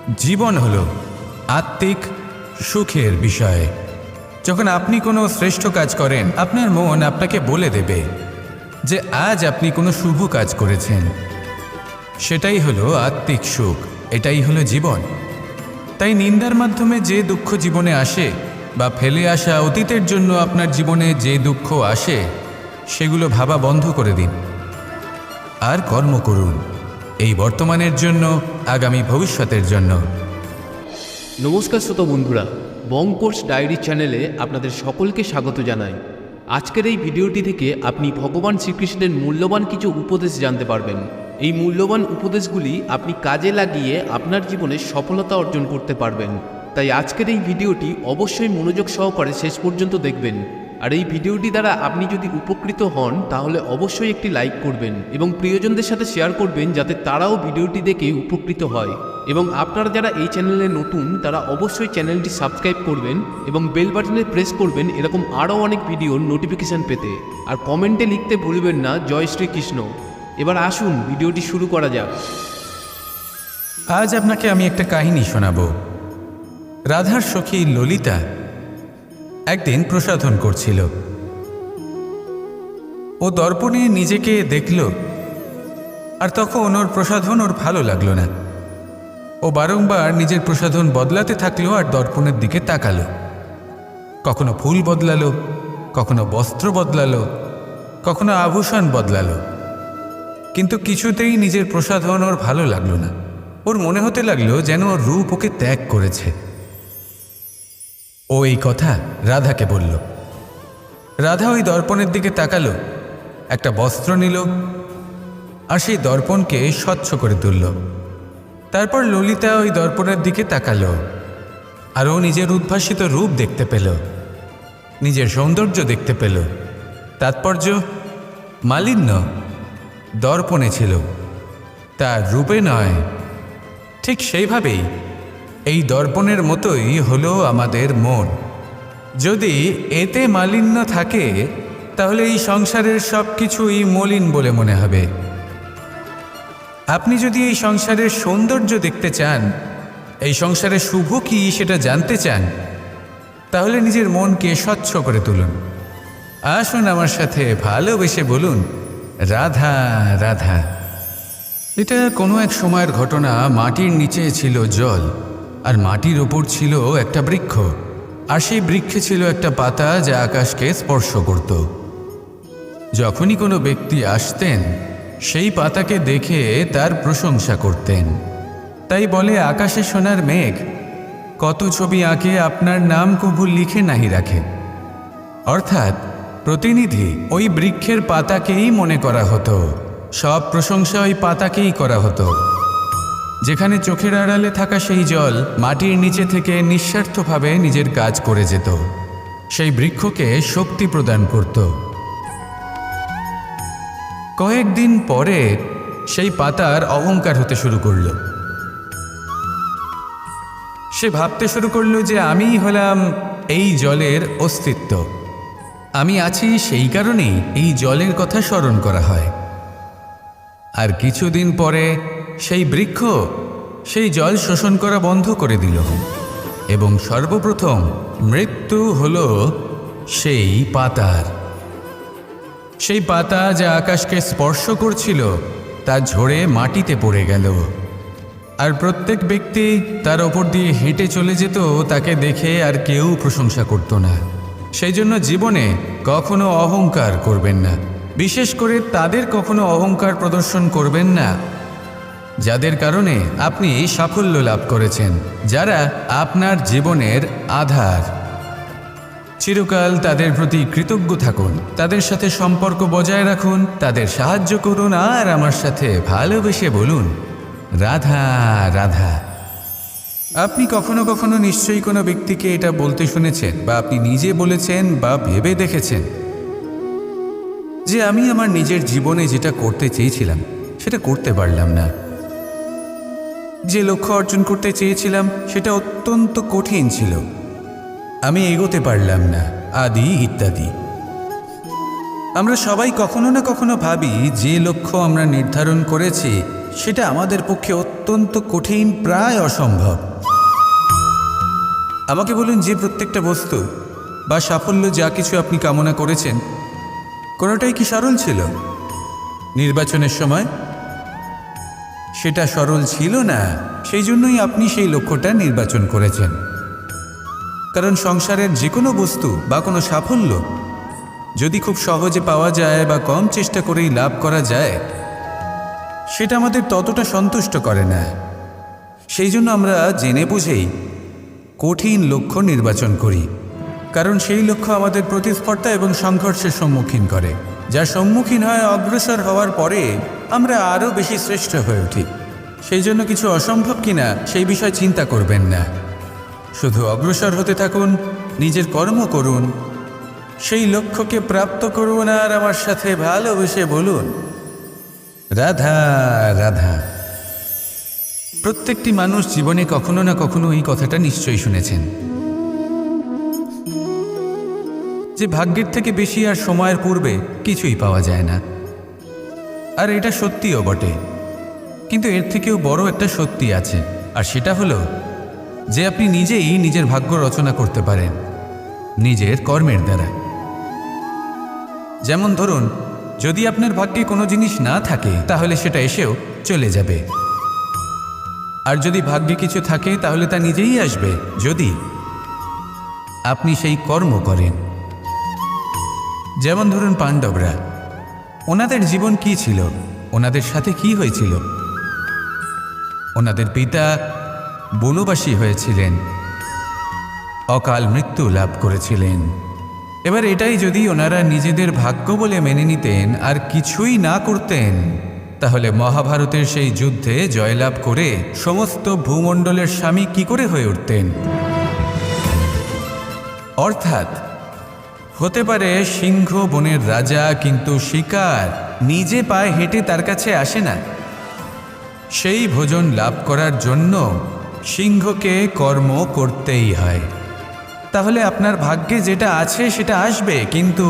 জীবন হলো আত্মিক সুখের বিষয়। যখন আপনি কোনো শ্রেষ্ঠ কাজ করেন, আপনার মন আপনাকে বলে দেবে যে আজ আপনি কোনো শুভ কাজ করেছেন। সেটাই হলো আত্মিক সুখ, এটাই হলো জীবন। তাই নিন্দার মাধ্যমে যে দুঃখ জীবনে আসে বা ফেলে আসা অতীতের জন্য আপনার জীবনে যে দুঃখ আসে, সেগুলো ভাবা বন্ধ করে দিন আর কর্ম করুন এই বর্তমানের জন্য, আগামী ভবিষ্যতের জন্য। নমস্কার শ্রোতা বন্ধুরা, বং কোর্স ডায়েরি চ্যানেলে আপনাদের সকলকে স্বাগত জানাই। আজকের এই ভিডিওটি থেকে আপনি ভগবান শ্রীকৃষ্ণের মূল্যবান কিছু উপদেশ জানতে পারবেন। এই মূল্যবান উপদেশগুলি আপনি কাজে লাগিয়ে আপনার জীবনে সফলতা অর্জন করতে পারবেন। তাই আজকের এই ভিডিওটি অবশ্যই মনোযোগ সহকারে শেষ পর্যন্ত দেখবেন। আর এই ভিডিওটি দ্বারা আপনি যদি উপকৃত হন তাহলে অবশ্যই একটি লাইক করবেন এবং প্রিয়জনদের সাথে শেয়ার করবেন, যাতে তারাও ভিডিওটি দেখে উপকৃত হয়। এবং আপনারা যারা এই চ্যানেলে নতুন তারা অবশ্যই চ্যানেলটি সাবস্ক্রাইব করবেন এবং বেল বাটনে প্রেস করবেন এরকম আরও অনেক ভিডিওর নোটিফিকেশান পেতে। আর কমেন্টে লিখতে ভুলবেন না জয় শ্রীকৃষ্ণ। এবার আসুন ভিডিওটি শুরু করা যাক। আজ আপনাকে আমি একটা কাহিনী শোনাব। রাধার সখী ললিতা একদিন প্রসাধন করছিল। ও দর্পণে নিজেকে দেখল, আর তখন ওর প্রসাধন ওর ভালো লাগলো না। ও বারংবার নিজের প্রসাধন বদলাতে থাকলো আর দর্পণের দিকে তাকালো। কখনো ফুল বদলালো, কখনো বস্ত্র বদলালো, কখনো আভূষণ বদলালো, কিন্তু কিছুতেই নিজের প্রসাধন ওর ভালো লাগলো না। ওর মনে হতে লাগলো যেন ওর রূপ ওকে ত্যাগ করেছে। ও এই কথা রাধাকে বলল। রাধা ওই দর্পণের দিকে তাকালো, একটা বস্ত্র নিল আর সেই দর্পণকে স্বচ্ছ করে তুলল। তারপর ললিতা ওই দর্পণের দিকে তাকালো আর ও নিজের উদ্ভাসিত রূপ দেখতে পেল, নিজের সৌন্দর্য দেখতে পেল। তাৎপর্য মালিন্য দর্পণে ছিল, তার রূপে নয়। ঠিক সেইভাবেই এই দর্পণের মতোই হলো আমাদের মন। যদি এতে মালিন্য থাকে তাহলে এই সংসারের সব কিছুই মলিন বলে মনে হবে। আপনি যদি এই সংসারের সৌন্দর্য দেখতে চান, এই সংসারের শুভ কি সেটা জানতে চান, তাহলে নিজের মনকে স্বচ্ছ করে তুলুন। আসুন আমার সাথে ভালোবেসে বলুন, রাধা রাধা। এটা কোনো এক সময়ের ঘটনা। মাটির নিচে ছিল জল, আর মাটির ওপর ছিল একটা বৃক্ষ, আর সেই বৃক্ষে ছিল একটা পাতা যা আকাশকে স্পর্শ করত। যখনই কোনো ব্যক্তি আসতেন সেই পাতাকে দেখে তার প্রশংসা করতেন। তাই বলে আকাশে সোনার মেঘ কত ছবি আঁকে, আপনার নাম কবু লিখে নাহি রাখে। অর্থাৎ প্রতিনিধি ওই বৃক্ষের পাতাকেই মনে করা হতো, সব প্রশংসা ওই পাতাকেই করা হতো। যেখানে চোখের আড়ালে থাকা সেই জল মাটির নিচে থেকে নিঃস্বার্থভাবে নিজের কাজ করে যেত, সেই বৃক্ষকে শক্তি প্রদান করত। কয়েকদিন পরে সেই পাতার অহংকার হতে শুরু করল। সে ভাবতে শুরু করলো যে আমিই হলাম এই জলের অস্তিত্ব, আমি আছি সেই কারণেই এই জলের কথা স্মরণ করা হয়। আর কিছুদিন পরে সেই বৃক্ষ সেই জল শোষণ করা বন্ধ করে দিল, এবং সর্বপ্রথম মৃত্যু হলো সেই পাতার। সেই পাতা যা আকাশকে স্পর্শ করছিল তা ঝরে মাটিতে পড়ে গেল, আর প্রত্যেক ব্যক্তি তার ওপর দিয়ে হেঁটে চলে যেত, তাকে দেখে আর কেউ প্রশংসা করত না। সেই জন্য জীবনে কখনো অহংকার করবেন না, বিশেষ করে তাদের কখনো অহংকার প্রদর্শন করবেন না যাদের কারণে আপনি সাফল্য লাভ করেছেন, যারা আপনার জীবনের আধার। চিরকাল তাদের প্রতি কৃতজ্ঞ থাকুন, তাদের সাথে সম্পর্ক বজায় রাখুন, তাদের সাহায্য করুন, আর আমার সাথে ভালোবেসে বলুন, রাধা রাধা। আপনি কখনো কখনো নিশ্চয়ই কোনো ব্যক্তিকে এটা বলতে শুনেছেন, বা আপনি নিজে বলেছেন বা ভেবে দেখেছেন যে আমি আমার নিজের জীবনে যেটা করতে চেয়েছিলাম সেটা করতে পারলাম না, যে লক্ষ্য অর্জন করতে চেয়েছিলাম সেটা অত্যন্ত কঠিন ছিল, আমি এগোতে পারলাম না, আদি ইত্যাদি। আমরা সবাই কখনো না কখনো ভাবি যে লক্ষ্য আমরা নির্ধারণ করেছি সেটা আমাদের পক্ষে অত্যন্ত কঠিন, প্রায় অসম্ভব। আমাকে বলুন, যে প্রত্যেকটা বস্তু বা সাফল্য যা কিছু আপনি কামনা করেছেন, কোনোটাই কি সরল ছিল? নির্বাচনের সময় সেটা সরল ছিল না। সেই জন্যই আপনি সেই লক্ষ্যটা নির্বাচন করেছেন। কারণ সংসারের যে কোনো বস্তু বা কোনো সাফল্য যদি খুব সহজে পাওয়া যায় বা কম চেষ্টা করেই লাভ করা যায়, সেটা আমাদের ততটা সন্তুষ্ট করে না। সেই জন্য আমরা জেনে বুঝেই কঠিন লক্ষ্য নির্বাচন করি, কারণ সেই লক্ষ্য আমাদের প্রতিস্পর্ধা এবং সংঘর্ষের সম্মুখীন করে, যার সম্মুখীন হয় অগ্রসর হওয়ার পরে আমরা আরও বেশি শ্রেষ্ঠ হয়ে উঠি। সেই জন্য কিছু অসম্ভব কিনা সেই বিষয়ে চিন্তা করবেন না, শুধু অগ্রসর হতে থাকুন, নিজের কর্ম করুন, সেই লক্ষ্যকে প্রাপ্ত করুন, আর আমার সাথে ভালোবেসে বলুন, রাধা রাধা। প্রত্যেকটি মানুষ জীবনে কখনো না কখনো এই কথাটা নিশ্চয়ই শুনেছেন যে ভাগ্যের থেকে বেশি আর সময়ের পূর্বে কিছুই পাওয়া যায় না। আর এটা সত্যিও বটে, কিন্তু এর থেকেও বড় একটা সত্যি আছে, আর সেটা হলো যে আপনি নিজেই নিজের ভাগ্য রচনা করতে পারেন নিজের কর্মের দ্বারা। যেমন ধরুন, যদি আপনার ভাগ্যে কোনো জিনিস না থাকে তাহলে সেটা এসেও চলে যাবে, আর যদি ভাগ্যে কিছু থাকে তাহলে তা নিজেই আসবে, যদি আপনি সেই কর্ম করেন। যেমন ধরুন পাণ্ডবরা, ওনাদের জীবন কি ছিল, ওনাদের সাথে কি হয়েছিল? ওনাদের পিতা বনবাসী হয়েছিলেন, অকাল মৃত্যু লাভ করেছিলেন। এবার এটাই যদি ওনারা নিজেদের ভাগ্য বলে মেনে নিতেন আর কিছুই না করতেন, তাহলে মহাভারতের সেই যুদ্ধে জয়লাভ করে সমস্ত ভূমণ্ডলের স্বামী কি করে হয়ে উঠতেন? অর্থাৎ হতে পারে সিংহ বনের রাজা, কিন্তু শিকার নিজে পায়ে হেঁটে তার কাছে আসে না। সেই ভোজন লাভ করার জন্য সিংহকে কর্ম করতেই হয়। তাহলে আপনার ভাগ্যে যেটা আছে সেটা আসবে, কিন্তু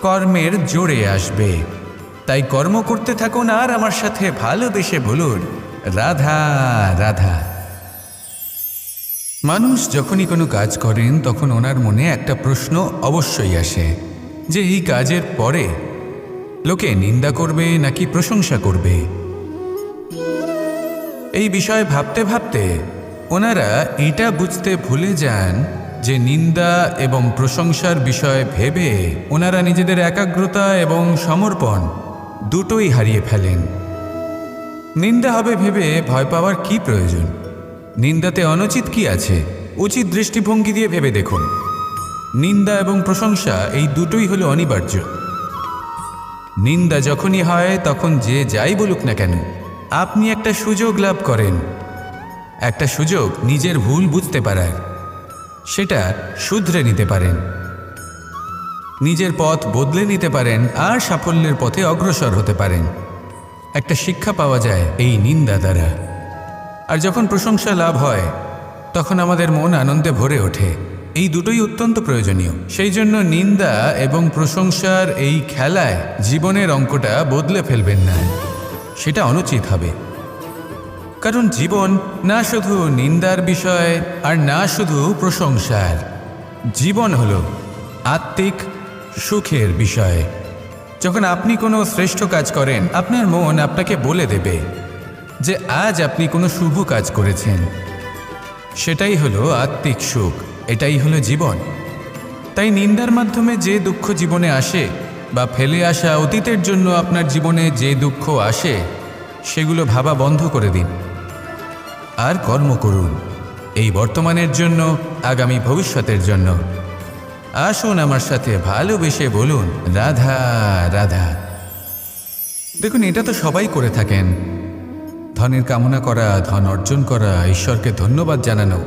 কর্মের জোরে আসবে। তাই কর্ম করতে থাকুন আর আমার সাথে ভালোবেসে বলুন, রাধা রাধা। মানুষ যখনই কোনো কাজ করেন তখন ওনার মনে একটা প্রশ্ন অবশ্যই আসে যে এই কাজের পরে লোকে নিন্দা করবে নাকি প্রশংসা করবে। এই বিষয়ে ভাবতে ভাবতে ওনারা এটা বুঝতে ভুলে যান যে নিন্দা এবং প্রশংসার বিষয় ভেবে ওনারা নিজেদের একাগ্রতা এবং সমর্পণ দুটোই হারিয়ে ফেলেন। নিন্দা হবে ভেবে ভয় পাওয়ার কি প্রয়োজন? নিন্দাতে অনুচিত কি আছে? উচিত দৃষ্টিভঙ্গি দিয়ে ভেবে দেখুন। নিন্দা এবং প্রশংসা এই দুটোই হলো অনিবার্য। নিন্দা যখনই হয় তখন যে যাই বলুক না কেন, আপনি একটা সুযোগ লাভ করেন, একটা সুযোগ নিজের ভুল বুঝতে পারার, সেটা শুধরে নিতে পারেন, নিজের পথ বদলে নিতে পারেন আর সাফল্যের পথে অগ্রসর হতে পারেন। একটা শিক্ষা পাওয়া যায় এই নিন্দা দ্বারা। আর যখন প্রশংসা লাভ হয় তখন আমাদের মন আনন্দে ভরে ওঠে। এই দুটোই অত্যন্ত প্রয়োজনীয়। সেই জন্য নিন্দা এবং প্রশংসার এই খেলায় জীবনের অঙ্কটা বদলে ফেলবেন না, সেটা অনুচিত হবে। কারণ জীবন না শুধু নিন্দার বিষয় আর না শুধু প্রশংসার, জীবন হলো আত্মিক সুখের বিষয়। যখন আপনি কোনো শ্রেষ্ঠ কাজ করেন, আপনার মন আপনাকে বলে দেবে যে আজ আপনি কোনো শুভ কাজ করেছেন। সেটাই হলো আত্মিক সুখ, এটাই হলো জীবন। তাই নিন্দার মাধ্যমে যে দুঃখ জীবনে আসে বা ফেলে আসা অতীতের জন্য আপনার জীবনে যে দুঃখ আসে, সেগুলো ভাবা বন্ধ করে দিন আর কর্ম করুন এই বর্তমানের জন্য, আগামী ভবিষ্যতের জন্য। আসুন আমার সাথে ভালোবেসে বলুন, রাধা রাধা। দেখুন, এটা তো সবাই করে থাকেন, ধনের কামনা করা, ধন অর্জন করা, ঈশ্বরকে ধন্যবাদ জানানো,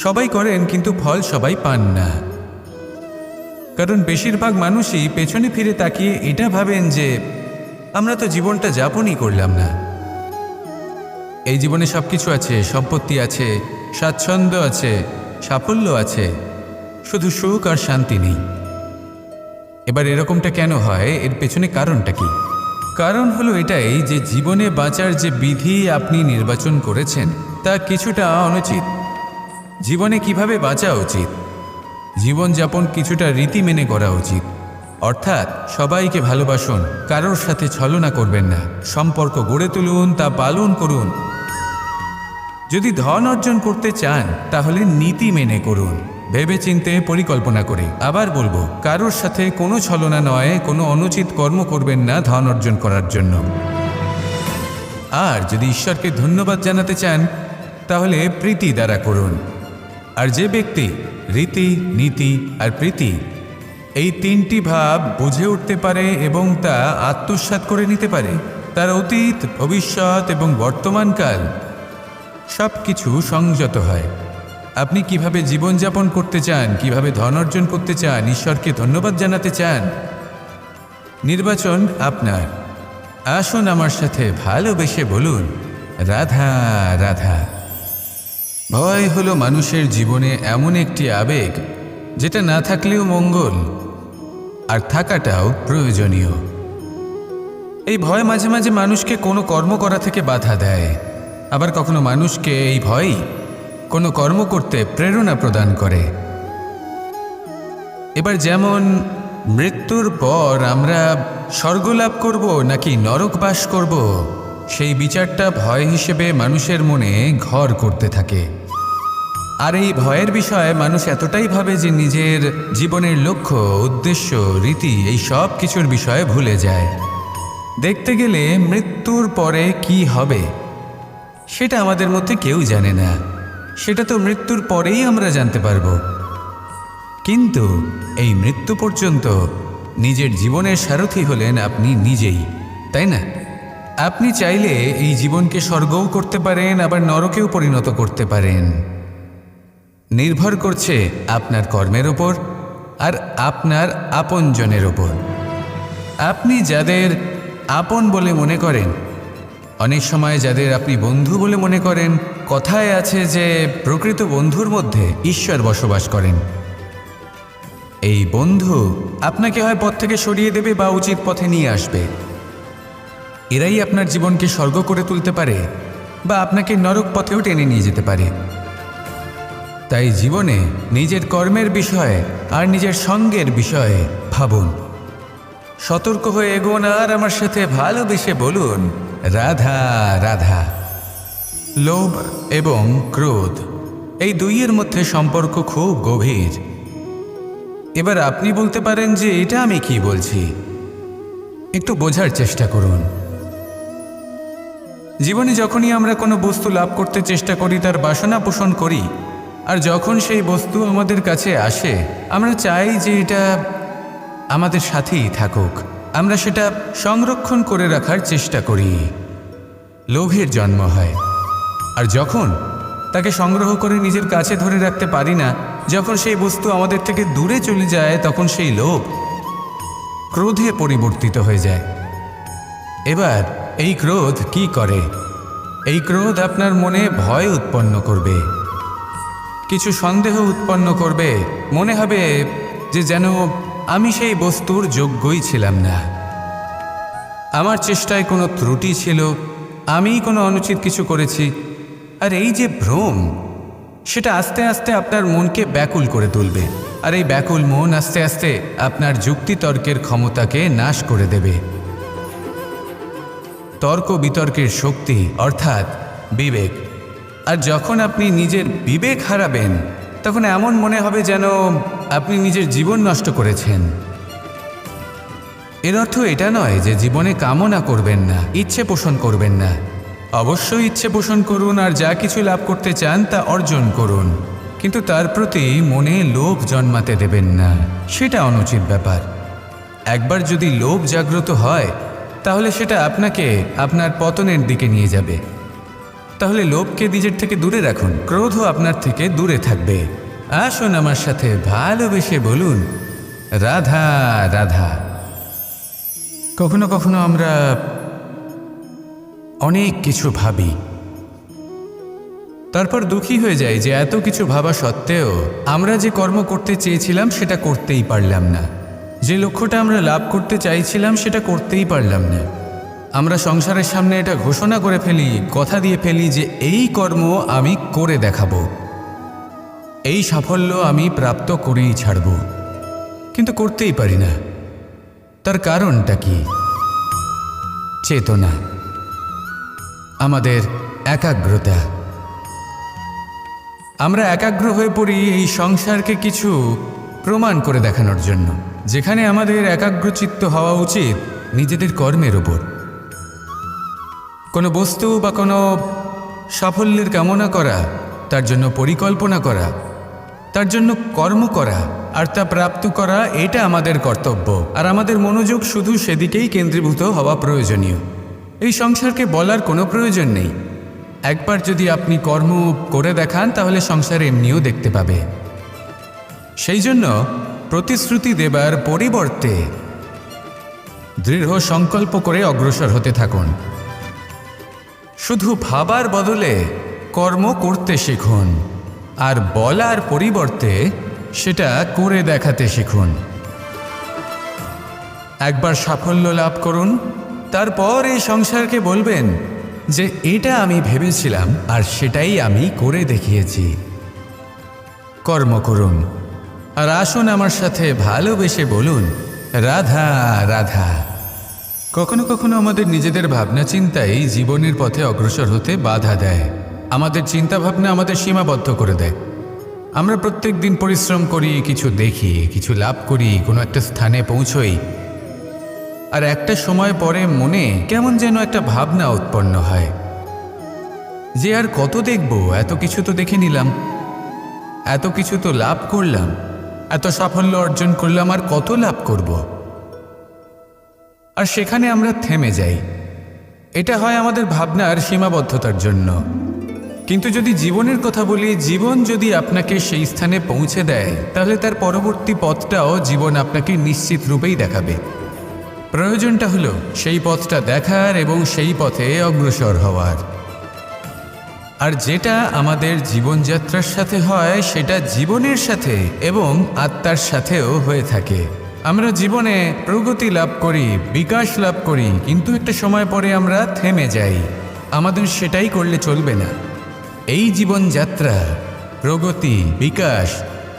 সবাই করেন, কিন্তু ফল সবাই পান না। কারণ বেশিরভাগ মানুষই পেছনে ফিরে তাকিয়ে এটা ভাবেন যে আমরা তো জীবনটা যাপনই করলাম না। এই জীবনে সব কিছু আছে, সম্পত্তি আছে, স্বাচ্ছন্দ্য আছে, সাফল্য আছে, শুধু সুখ আর শান্তি নেই। এবার এরকমটা কেন হয়? এর পেছনে কারণটা কি? কারণ হলো এটাই যে জীবনে বাঁচার যে বিধি আপনি নির্বাচন করেছেন তা কিছুটা অনুচিত। জীবনে কিভাবে বাঁচা উচিত, জীবনযাপন কিছুটা রীতি মেনে করা উচিত। অর্থাৎ সবাইকে ভালোবাসুন, কারোর সাথে ছলনা করবেন না, সম্পর্ক গড়ে তুলুন, তা পালন করুন। যদি ধন অর্জন করতে চান তাহলে নীতি মেনে করুন, ভেবেচিন্তে পরিকল্পনা করে। আবার বলবো, কারোর সাথে কোনো ছলনা নয়, কোনো অনুচিত কর্ম করবেন না ধন অর্জন করার জন্য। আর যদি ঈশ্বরকে ধন্যবাদ জানাতে চান তাহলে প্রীতি দ্বারা করুন। আর যে ব্যক্তি রীতি, নীতি আর প্রীতি এই তিনটি ভাব বুঝে উঠতে পারে এবং তা আত্মসাৎ করে নিতে পারে, তার অতীত, ভবিষ্যৎ এবং বর্তমানকাল সব কিছু সংযত হয়। আপনি কিভাবে জীবনযাপন করতে চান, কিভাবে ধন অর্জন করতে চান, ঈশ্বরকে ধন্যবাদ জানাতে চান, নির্বাচন আপনার। আসুন আমার সাথে ভালোবেসে বলুন, রাধা রাধা। ভয় হলো মানুষের জীবনে এমন একটি আবেগ যেটা না থাকলেও মঙ্গল, আর থাকাটাও প্রয়োজনীয়। এই ভয় মাঝে মাঝে মানুষকে কোনো কর্ম করা থেকে বাধা দেয়, আবার কখনো মানুষকে এই ভয়ই কোনো কর্ম করতে প্রেরণা প্রদান করে। এবার যেমন মৃত্যুর পর আমরা স্বর্গলাভ করব নাকি নরক বাস করব, সেই বিচারটা ভয় হিসেবে মানুষের মনে ঘর করতে থাকে। আর এই ভয়ের বিষয়ে মানুষ এতটাই ভাবে যে নিজের জীবনের লক্ষ্য, উদ্দেশ্য, রীতি এই সব কিছুর বিষয়ে ভুলে যায়। দেখতে গেলে মৃত্যুর পরে কি হবে সেটা আমাদের মধ্যে কেউ জানে না, সেটা তো মৃত্যুর পরেই আমরা জানতে পারব। কিন্তু এই মৃত্যু পর্যন্ত নিজের জীবনের সারথি হলেন আপনি নিজেই, তাই না? আপনি চাইলে এই জীবনকে স্বর্গও করতে পারেন, আবার নরকেও পরিণত করতে পারেন। নির্ভর করছে আপনার কর্মের ওপর আর আপনার আপনজনের ওপর। আপনি যাদের আপন বলে মনে করেন, অনেক সময় যাদের আপনি বন্ধু বলে মনে করেন, কথায় আছে যে প্রকৃত বন্ধুর মধ্যে ঈশ্বর বসবাস করেন। এই বন্ধু আপনাকে হয় পথ থেকে সরিয়ে দেবে বা উচিত পথে নিয়ে আসবে। এরাই আপনার জীবনকে স্বর্গ করে তুলতে পারে বা আপনাকে নরক পথেও টেনে নিয়ে যেতে পারে। তাই জীবনে নিজের কর্মের বিষয়ে আর নিজের সঙ্গের বিষয়ে ভাবুন, সতর্ক হয়ে এগোন আর আমার সাথে ভালোবেসে বলুন, রাধা রাধা। লোভ এবং ক্রোধ এই দুইয়ের মধ্যে সম্পর্ক খুব গভীর। এবার আপনি বলতে পারেন যে এটা আমি কি বলছি, একটু বোঝার চেষ্টা করুন। জীবনে যখনই আমরা কোনো বস্তু লাভ করতে চেষ্টা করি, তার বাসনা পোষণ করি, আর যখন সেই বস্তু আমাদের কাছে আসে আমরা চাই যে এটা আমাদের সাথেই থাকুক, আমরা সেটা সংরক্ষণ করে রাখার চেষ্টা করি। লোভের জন্ম হয়। আর যখন তাকে সংগ্রহ করে নিজের কাছে ধরে রাখতে পারি না, যখন সেই বস্তু আমাদের থেকে দূরে চলে যায়, তখন সেই লোভ ক্রোধে পরিবর্তিত হয়ে যায়। এবার এই ক্রোধ কি করে? এই ক্রোধ আপনার মনে ভয় উৎপন্ন করবে, কিছু সন্দেহ উৎপন্ন করবে, মনে হবে যে যেন আমি সেই বস্তুর যোগ্যই ছিলাম না, আমার চেষ্টায় কোনো ত্রুটি ছিল, আমি কোনো অনুচিত কিছু করেছি। আর এই যে ভ্রম, সেটা আস্তে আস্তে আপনার মনকে ব্যাকুল করে তুলবে। আর এই ব্যাকুল মন আস্তে আস্তে আপনার যুক্তিতর্কের ক্ষমতাকে নাশ করে দেবে। তর্ক বিতর্কের শক্তি অর্থাৎ বিবেক। আর যখন আপনি নিজের বিবেক হারাবেন, তখন এমন মনে হবে যেন আপনি নিজের জীবন নষ্ট করেছেন। এর অর্থ এটা নয় যে জীবনে কামনা করবেন না, ইচ্ছে পোষণ করবেন না। অবশ্যই ইচ্ছে পোষণ করুন, আর যা কিছু লাভ করতে চান তা অর্জন করুন, কিন্তু তার প্রতি মনে লোভ জন্মাতে দেবেন না, সেটা অনুচিত ব্যাপার। একবার যদি লোভ জাগ্রত হয় তাহলে সেটা আপনাকে আপনার পতনের দিকে নিয়ে যাবে। তাহলে লোভকে নিজের থেকে দূরে রাখুন, ক্রোধও আপনার থেকে দূরে থাকবে। আসুন আমার সাথে ভালোবেসে বলুন, রাধা রাধা। কখনো কখনো আমরা অনেক কিছু ভাবি, তারপর দুঃখী হয়ে যাই যে এত কিছু ভাবা সত্ত্বেও আমরা যে কর্ম করতে চেয়েছিলাম সেটা করতেই পারলাম না, যে লক্ষ্যটা আমরা লাভ করতে চাইছিলাম সেটা করতেই পারলাম না। আমরা সংসারের সামনে এটা ঘোষণা করে ফেলি, কথা দিয়ে ফেলি যে এই কর্ম আমি করে দেখাবো, এই সাফল্য আমি প্রাপ্ত করেই ছাড়ব, কিন্তু করতেই পারি না। তার কারণটা কি? চেতনা, আমাদের একাগ্রতা। আমরা একাগ্র হয়ে পড়ি এই সংসারকে কিছু প্রমাণ করে দেখানোর জন্য, যেখানে আমাদের একাগ্রচিত্ত হওয়া উচিত নিজেদের কর্মের ওপর। কোনো বস্তু বা কোনো সাফল্যের কামনা করা, তার জন্য পরিকল্পনা করা, তার জন্য কর্ম করা আর তা প্রাপ্ত করা, এটা আমাদের কর্তব্য। আর আমাদের মনোযোগ শুধু সেদিকেই কেন্দ্রীভূত হওয়া প্রয়োজনীয়। এই সংসারকে বলার কোনো প্রয়োজন নেই। একবার যদি আপনি কর্ম করে দেখান তাহলে সংসার এমনিও দেখতে পাবে। সেই জন্য প্রতিশ্রুতি দেবার পরিবর্তে দৃঢ় সংকল্প করে অগ্রসর হতে থাকুন। শুধু ভাবার বদলে কর্ম করতে শিখুন, আর বলার পরিবর্তে সেটা করে দেখাতে শিখুন। একবার সাফল্য লাভ করুন, তারপর এই সংসারকে বলবেন যে এটা আমি ভেবেছিলাম আর সেটাই আমি করে দেখিয়েছি। কর্ম করুন আর আসুন আমার সাথে ভালোবেসে বলুন, রাধা রাধা। কখনো কখনো আমাদের নিজেদের ভাবনা চিন্তাই জীবনের পথে অগ্রসর হতে বাধা দেয়। আমাদের চিন্তা ভাবনা আমাদের সীমাবদ্ধ করে দেয়। আমরা প্রত্যেক দিন পরিশ্রম করি, কিছু দেখি, কিছু লাভ করি, কোনো একটা স্থানে পৌঁছই, আর একটা সময় পরে মনে কেমন যেন একটা ভাবনা উৎপন্ন হয় যে আর কত দেখব, এত কিছু তো দেখে নিলাম, এত কিছু তো লাভ করলাম, এত সাফল্য অর্জন করলাম, আর কত লাভ করব। আর সেখানে আমরা থেমে যাই। এটা হয় আমাদের ভাবনার সীমাবদ্ধতার জন্য। কিন্তু যদি জীবনের কথা বলি, জীবন যদি আপনাকে সেই স্থানে পৌঁছে দেয় তাহলে তার পরবর্তী পথটাও জীবন আপনাকে নিশ্চিত রূপেই দেখাবে। প্রয়োজনটা হলো সেই পথটা দেখার এবং সেই পথে অগ্রসর হওয়ার। আর যেটা আমাদের জীবনযাত্রার সাথে হয় সেটা জীবনের সাথে এবং আত্মার সাথেও হয়ে থাকে। আমরা জীবনে প্রগতি লাভ করি, বিকাশ লাভ করি, কিন্তু একটা সময় পরে আমরা থেমে যাই। আমাদের সেটাই করলে চলবে না। এই জীবনযাত্রা, প্রগতি, বিকাশ,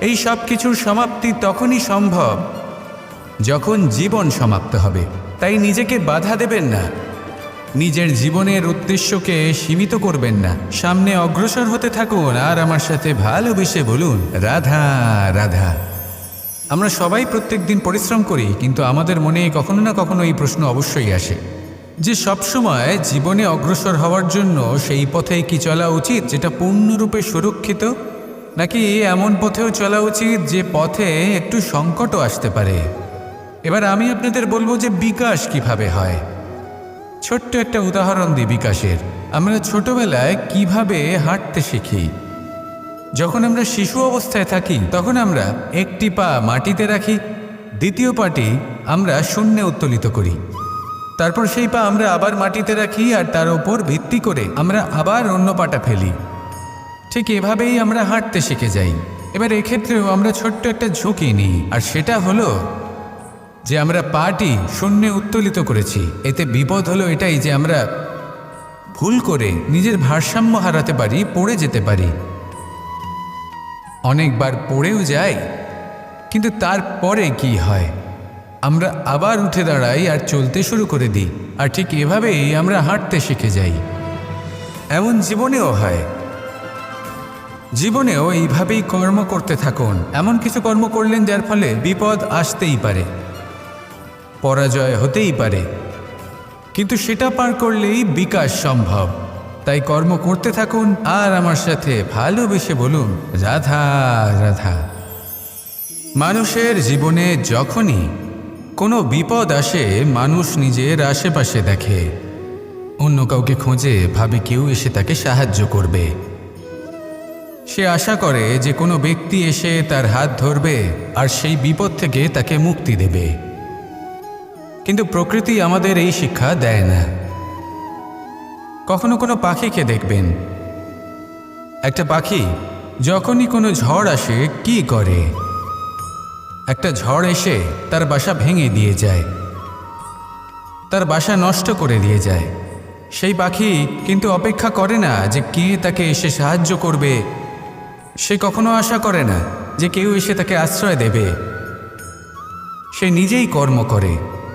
এই সব কিছুর সমাপ্তি তখনই সম্ভব যখন জীবন সমাপ্ত হবে। তাই নিজেকে বাধা দেবেন না, নিজের জীবনের উদ্দেশ্যকে সীমিত করবেন না। সামনে অগ্রসর হতে থাকুন আর আমার সাথে ভালোবেসে বলুন, রাধা রাধা। আমরা সবাই প্রত্যেক দিন পরিশ্রম করি, কিন্তু আমাদের মনে কখনো না কখনো এই প্রশ্ন অবশ্যই আসে যে সবসময় জীবনে অগ্রসর হওয়ার জন্য সেই পথে কি চলা উচিত যেটা পূর্ণরূপে সুরক্ষিত, নাকি এমন পথেও চলা উচিত যে পথে একটু সংকটও আসতে পারে। এবার আমি আপনাদের বলবো যে বিকাশ কিভাবে হয়। ছোট্ট একটা উদাহরণ দিই বিকাশের। আমরা ছোটবেলায় কিভাবে হাঁটতে শিখি। যখন আমরা শিশু অবস্থায় থাকি তখন আমরা একটি পা মাটিতে রাখি, দ্বিতীয় পাটি আমরা শূন্যে উত্তোলিত করি, তারপর সেই পা আমরা আবার মাটিতে রাখি আর তার উপর ভিত্তি করে আমরা আবার অন্য পাটা ফেলি। ঠিক এভাবেই আমরা হাঁটতে শিখে যাই। এবার এক্ষেত্রেও আমরা ছোট্ট একটা ঝুঁকি নিই, আর সেটা হলো যে আমরা পাটি শূন্যে উত্তোলিত করেছি। এতে বিপদ হলো এটাই যে আমরা ভুল করে নিজের ভারসাম্য হারাতে পারি, পড়ে যেতে পারি। অনেকবার পড়েও যাই, কিন্তু তারপরে কি হয়, আমরা আবার উঠে দাঁড়াই আর চলতে শুরু করে দিই। আর ঠিক এভাবেই আমরা হাঁটতে শিখে যাই। এমন জীবনেও হয়। জীবনেও এইভাবেই কর্ম করতে থাকুন। এমন কিছু কর্ম করলেন যার ফলে বিপদ আসতেই পারে, পরাজয় হতেই পারে, কিন্তু সেটা পার করলেই বিকাশ সম্ভব। তাই কর্ম করতে থাকুন আর আমার সাথে ভালোবেসে বলুন, রাধা রাধা। মানুষের জীবনে যখনই কোনো বিপদ আসে, মানুষ নিজের আশেপাশে দেখে, অন্য কাউকে খোঁজে, ভাবে কেউ এসে তাকে সাহায্য করবে। সে আশা করে যে কোনো ব্যক্তি এসে তার হাত ধরবে আর সেই বিপদ থেকে তাকে মুক্তি দেবে। কিন্তু প্রকৃতি আমাদের এই শিক্ষা দেয় না। কখনো কোনো পাখিকে দেখবেন, একটা পাখি যখনই কোনো ঝড় আসে কি করে, একটা ঝড় এসে তার বাসা ভেঙে দিয়ে যায়। তার বাসা নষ্ট করে দিয়ে যায়। সেই পাখি কিন্তু অপেক্ষা করে না যে কে তাকে এসে সাহায্য করবে। সে কখনো আশা করে না যে কেউ এসে তাকে আশ্রয় দেবে। সে নিজেই কর্ম করে।